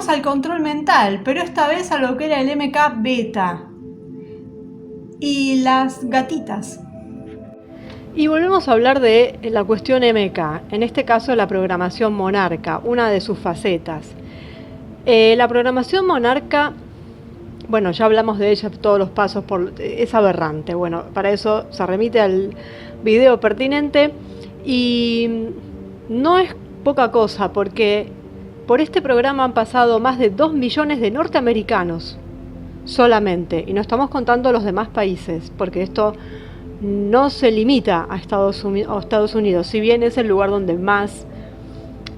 volvemos al control mental, pero esta vez a lo que era el MK beta y las gatitas. Y volvemos a hablar de la cuestión MK, en este caso la programación monarca, una de sus facetas. La programación monarca, bueno, ya hablamos de ella, todos los pasos, es aberrante. Bueno, para eso se remite al video pertinente y no es poca cosa porque por este programa han pasado más de 2 millones de norteamericanos solamente, y no estamos contando los demás países, porque esto no se limita a Estados Unidos, si bien es el lugar donde más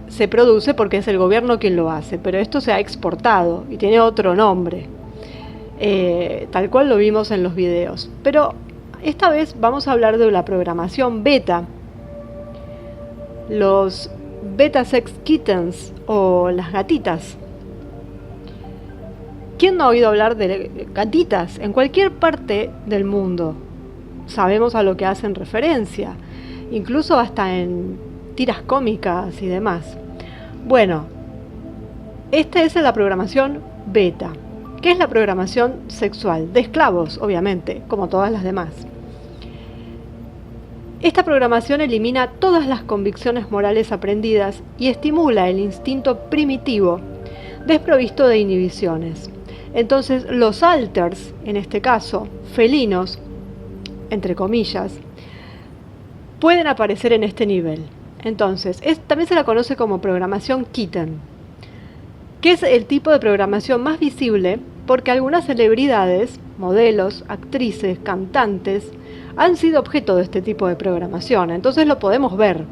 se produce porque es el gobierno quien lo hace, pero esto se ha exportado y tiene otro nombre, tal cual lo vimos en los videos. Pero esta vez vamos a hablar de la programación beta, los beta sex kittens o las gatitas. ¿Quién no ha oído hablar de gatitas? En cualquier parte del mundo sabemos a lo que hacen referencia, incluso hasta en tiras cómicas y demás. Bueno, esta es la programación beta, que es la programación sexual, de esclavos, obviamente, como todas las demás. Esta programación elimina todas las convicciones morales aprendidas y estimula el instinto primitivo, desprovisto de inhibiciones. Entonces, los alters, en este caso, felinos, entre comillas, pueden aparecer en este nivel. Entonces, también se la conoce como programación kitten, que es el tipo de programación más visible porque algunas celebridades, modelos, actrices, cantantes, han sido objeto de este tipo de programación, entonces lo podemos ver.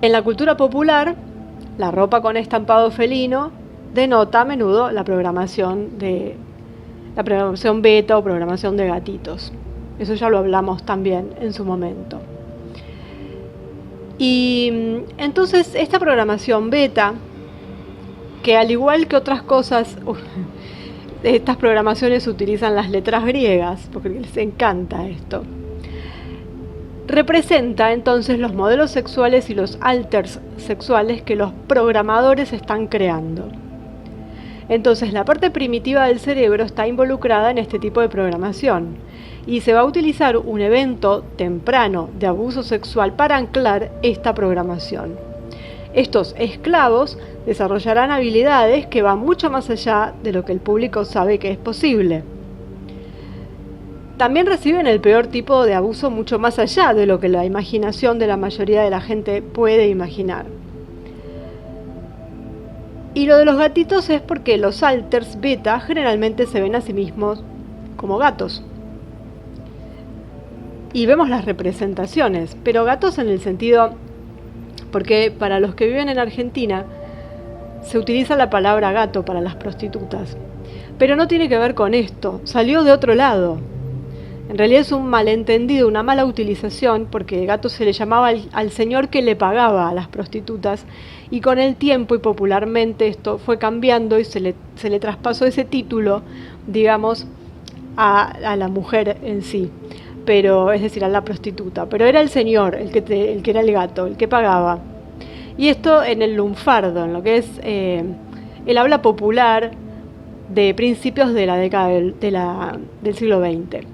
En la cultura popular, la ropa con estampado felino denota a menudo la programación beta o programación de gatitos. Eso ya lo hablamos también en su momento. Y entonces esta programación beta, que al igual que otras cosas, estas programaciones utilizan las letras griegas, porque les encanta esto, representa entonces los modelos sexuales y los alters sexuales que los programadores están creando. Entonces la parte primitiva del cerebro está involucrada en este tipo de programación y se va a utilizar un evento temprano de abuso sexual para anclar esta programación. Estos esclavos desarrollarán habilidades que van mucho más allá de lo que el público sabe que es posible. También reciben el peor tipo de abuso mucho más allá de lo que la imaginación de la mayoría de la gente puede imaginar. Y lo de los gatitos es porque los alters beta generalmente se ven a sí mismos como gatos. Y vemos las representaciones, pero gatos en el sentido, porque para los que viven en Argentina se utiliza la palabra gato para las prostitutas, pero no tiene que ver con esto, salió de otro lado. En realidad es un malentendido, una mala utilización, porque gato se le llamaba al señor que le pagaba a las prostitutas, y con el tiempo y popularmente esto fue cambiando y se le traspasó ese título, digamos, a la mujer en sí, pero es decir, a la prostituta, pero era el señor, el que era el gato, el que pagaba. Y esto en el lunfardo, en lo que es el habla popular de principios de la década del siglo XX.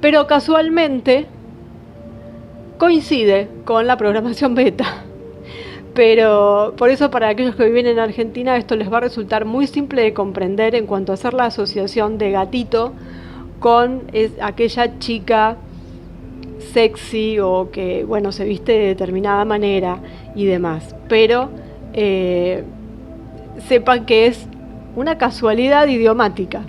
Pero casualmente coincide con la programación beta. Pero por eso para aquellos que viven en Argentina esto les va a resultar muy simple de comprender en cuanto a hacer la asociación de gatito con aquella chica sexy o que, bueno, se viste de determinada manera y demás. Pero sepan que es una casualidad idiomática.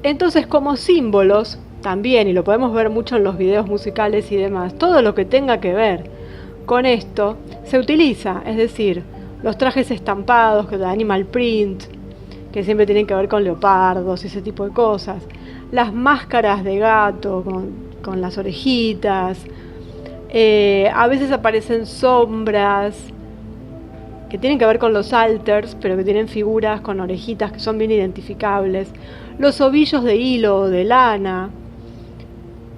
Entonces, como símbolos, también, y lo podemos ver mucho en los videos musicales y demás, todo lo que tenga que ver con esto se utiliza, es decir, los trajes estampados, que de animal print, que siempre tienen que ver con leopardos y ese tipo de cosas, las máscaras de gato con las orejitas, a veces aparecen sombras que tienen que ver con los alters, pero que tienen figuras con orejitas que son bien identificables, los ovillos de hilo o de lana,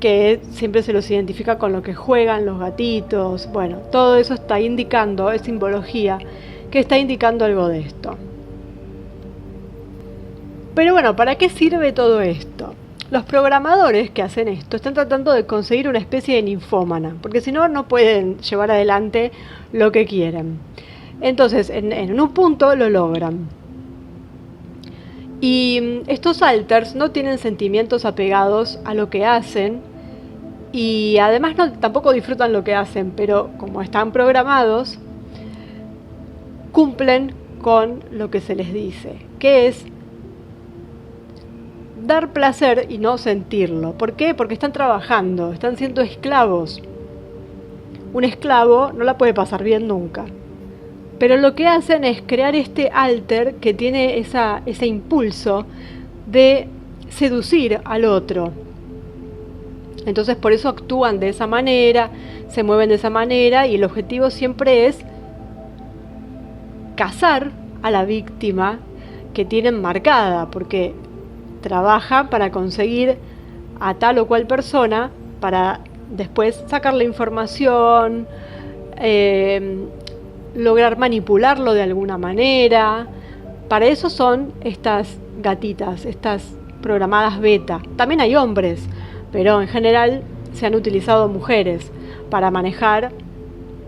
que siempre se los identifica con lo que juegan los gatitos. Bueno, todo eso está indicando, es simbología que está indicando algo de esto. Pero bueno, ¿para qué sirve todo esto? Los programadores que hacen esto están tratando de conseguir una especie de ninfómana, porque si no, no pueden llevar adelante lo que quieren. Entonces, en un punto lo logran. Y estos alters no tienen sentimientos apegados a lo que hacen y además tampoco disfrutan lo que hacen, pero como están programados, cumplen con lo que se les dice, que es dar placer y no sentirlo. ¿Por qué? Porque están trabajando, están siendo esclavos. Un esclavo no la puede pasar bien nunca. Pero lo que hacen es crear este alter que tiene ese impulso de seducir al otro. Entonces por eso actúan de esa manera, se mueven de esa manera y el objetivo siempre es cazar a la víctima que tienen marcada, porque trabajan para conseguir a tal o cual persona para después sacar la información, lograr manipularlo de alguna manera. Para eso son estas gatitas, estas programadas beta. También hay hombres, pero en general se han utilizado mujeres para manejar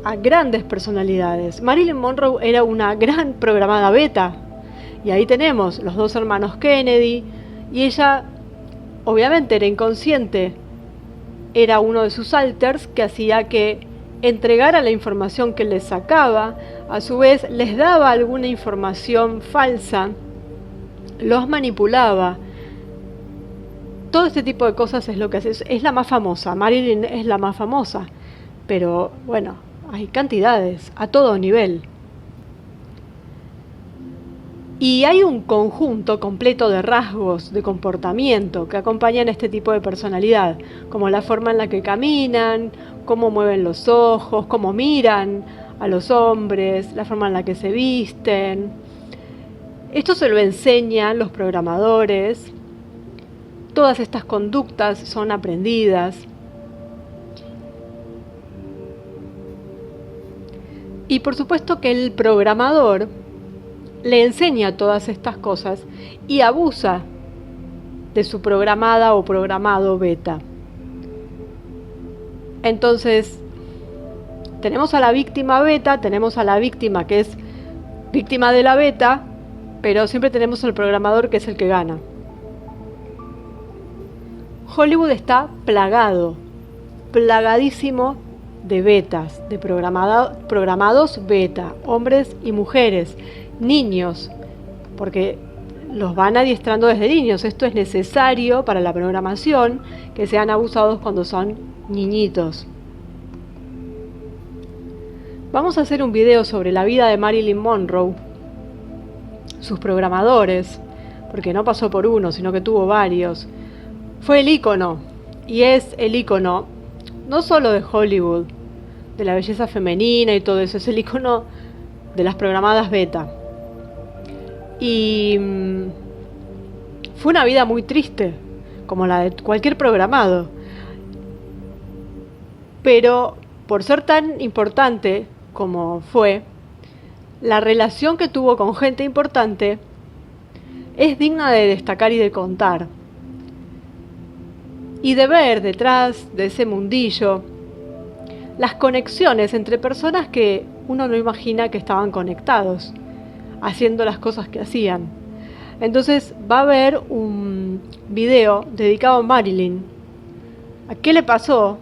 a grandes personalidades. Marilyn Monroe era una gran programada beta, y ahí tenemos los dos hermanos Kennedy, y ella obviamente era inconsciente, era uno de sus alters que hacía que entregara la información que les sacaba, a su vez les daba alguna información falsa, los manipulaba. Todo este tipo de cosas es lo que hace. Es la más famosa, Marilyn es la más famosa, pero bueno, hay cantidades a todo nivel. Y hay un conjunto completo de rasgos de comportamiento que acompañan a este tipo de personalidad, como la forma en la que caminan, cómo mueven los ojos, cómo miran a los hombres, la forma en la que se visten. Esto se lo enseñan los programadores. Todas estas conductas son aprendidas. Y por supuesto que el programador le enseña todas estas cosas y abusa de su programada o programado beta. Entonces, tenemos a la víctima beta, tenemos a la víctima que es víctima de la beta, pero siempre tenemos al programador que es el que gana. Hollywood está plagadísimo de betas, de programados beta, hombres y mujeres, niños, porque los van adiestrando desde niños. Esto es necesario para la programación, que sean abusados cuando son niñitos. Vamos a hacer un video sobre la vida de Marilyn Monroe, sus programadores, porque no pasó por uno, sino que tuvo varios. Fue el ícono, y es el ícono no solo de Hollywood, de la belleza femenina y todo eso, es el ícono de las programadas beta. Y fue una vida muy triste, como la de cualquier programado. Pero por ser tan importante como fue, la relación que tuvo con gente importante es digna de destacar y de contar. Y de ver detrás de ese mundillo las conexiones entre personas que uno no imagina que estaban conectados, haciendo las cosas que hacían. Entonces va a haber un video dedicado a Marilyn, a qué le pasó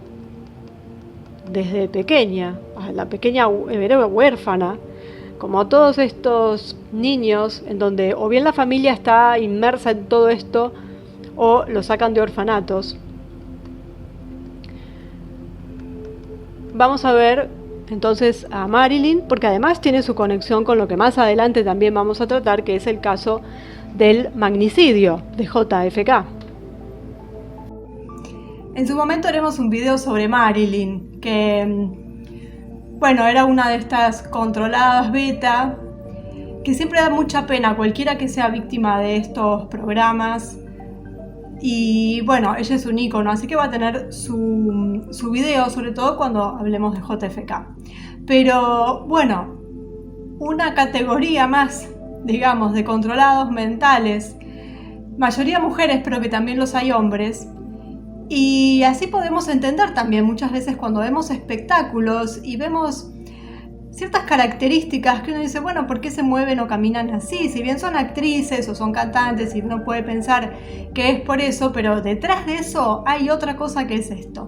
desde pequeña, a la pequeña era huérfana, como a todos estos niños en donde o bien la familia está inmersa en todo esto o lo sacan de orfanatos. Vamos a ver entonces a Marilyn, porque además tiene su conexión con lo que más adelante también vamos a tratar, que es el caso del magnicidio de JFK. En su momento haremos un video sobre Marilyn, que bueno, era una de estas controladas beta, que siempre da mucha pena, cualquiera que sea víctima de estos programas, Y bueno, ella es un ícono, así que va a tener su video, sobre todo cuando hablemos de JFK. Pero bueno, una categoría más, digamos, de controlados mentales, mayoría mujeres, pero que también los hay hombres. Y así podemos entender también muchas veces cuando vemos espectáculos y vemos ciertas características que uno dice, bueno, ¿por qué se mueven o caminan así? Si bien son actrices o son cantantes y uno puede pensar que es por eso, pero detrás de eso hay otra cosa que es esto.